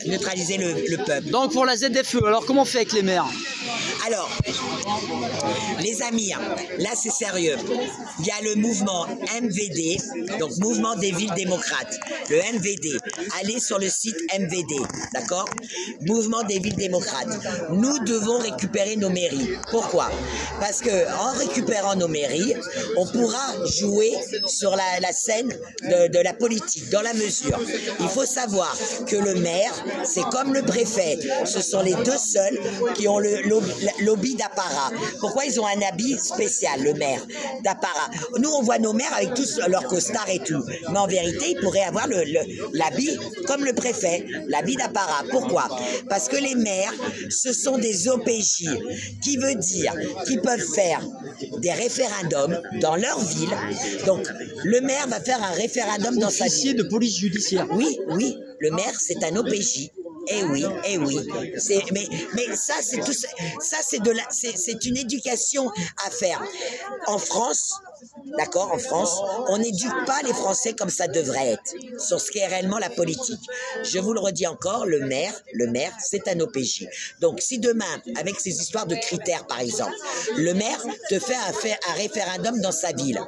neutraliser le peuple. Donc pour la ZFE, alors comment on fait avec les maires? Alors, les amis, là c'est sérieux. Il y a le mouvement MVD, donc Mouvement des villes démocrates. Le MVD. Allez sur le site MVD, d'accord? Mouvement des villes démocrates. Nous devons récupérer nos mairies. Pourquoi? Parce que en récupérant nos mairies, on pourra jouer sur la scène de la politique, dans la mesure. Il faut savoir que le maire, c'est comme le préfet. Ce sont les deux seuls qui ont le lobby d'apparat. Pourquoi ils ont un habit spécial, le maire d'apparat? Nous, on voit nos maires avec tous leurs costards et tout. Mais en vérité, ils pourraient avoir l'habit comme le préfet, l'habit d'apparat. Pourquoi? Parce que les maires, ce sont des OPJ, qui veut dire qu'ils peuvent faire des référendums dans leur ville. Donc, le maire va faire un référendum dans sa ville. Officier de police judiciaire. Oui, oui, le maire, c'est un OPJ. Eh oui, eh oui. Mais ça, c'est tout. Ça, c'est une éducation à faire. En France, d'accord, en France, on n'éduque pas les Français comme ça devrait être, sur ce qu'est réellement la politique. Je vous le redis encore, le maire, c'est un OPJ. Donc, si demain, avec ces histoires de critères, par exemple, le maire te fait un référendum dans sa ville,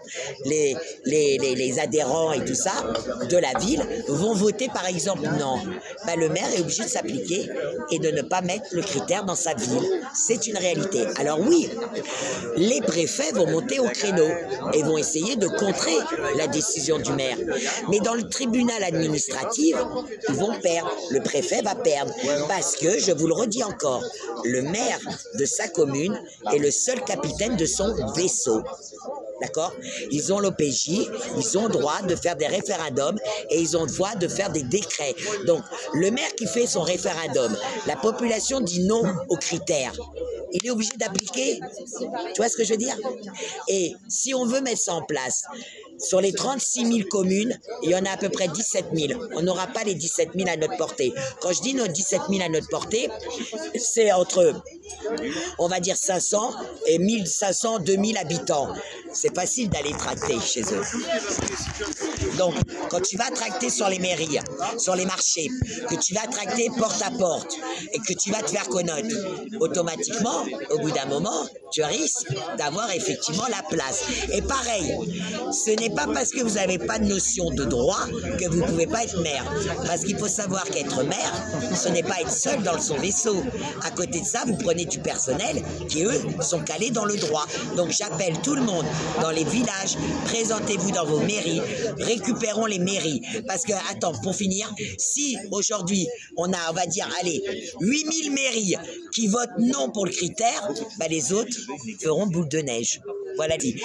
les adhérents et tout ça de la ville vont voter, par exemple, non. Ben, le maire est obligé de s'appliquer et de ne pas mettre le critère dans sa ville. C'est une réalité. Alors oui, les préfets vont monter au créneau et vont essayer de contrer la décision du maire. Mais dans le tribunal administratif, ils vont perdre. Le préfet va perdre. Parce que, je vous le redis encore, le maire de sa commune est le seul capitaine de son vaisseau. D'accord? Ils ont l'OPJ, ils ont droit de faire des référendums et ils ont droit de faire des décrets. Donc, le maire qui fait son référendum, la population dit non aux critères. Il est obligé d'appliquer. Tu vois ce que je veux dire? Et si on veut mettre ça en place, sur les 36 000 communes, il y en a à peu près 17 000. On n'aura pas les 17 000 à notre portée. Quand je dis nos 17 000 à notre portée, c'est entre, on va dire 500 et 1500, 2000 habitants. C'est facile d'aller tracter chez eux. Donc, quand tu vas tracter sur les mairies, sur les marchés, que tu vas tracter porte à porte et que tu vas te faire connaître, automatiquement, au bout d'un moment, tu risques d'avoir effectivement la place. Et pareil, ce n'est pas parce que vous n'avez pas de notion de droit que vous ne pouvez pas être maire. Parce qu'il faut savoir qu'être maire, ce n'est pas être seul dans son vaisseau. À côté de ça, vous prenez du personnel qui, eux, sont calés dans le droit. Donc j'appelle tout le monde dans les villages, présentez-vous dans vos mairies, récupérons les mairies. Parce que, attends, pour finir, si aujourd'hui, on a, on va dire, allez, 8000 mairies qui votent non pour le critère, bah les autres feront boule de neige. Voilà dit.